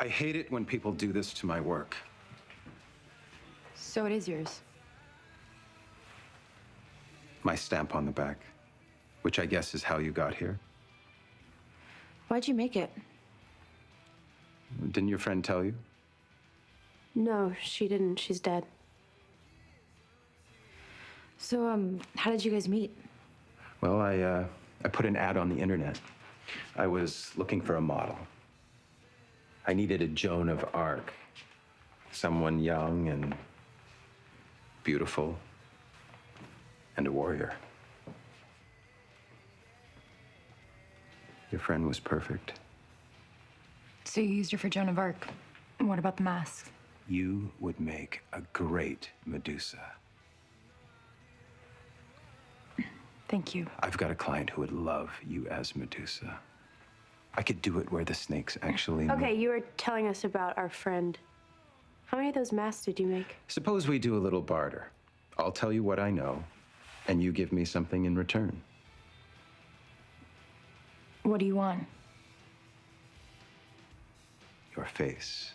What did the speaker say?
I hate it when people do this to my work. So it is yours. My stamp on the back, which I guess is how you got here. Why'd you make it? Didn't your friend tell you? No, she didn't. She's dead. So, how did you guys meet? Well, I put an ad on the internet. I was looking for a model. I needed a Joan of Arc. Someone young and beautiful and a warrior. Your friend was perfect. So you used her for Joan of Arc. What about the mask? You would make a great Medusa. Thank you. I've got a client who would love you as Medusa. I could do it where the snakes actually move. Okay, you were telling us about our friend. How many of those masks did you make? Suppose we do a little barter. I'll tell you what I know, and you give me something in return. What do you want? Your face.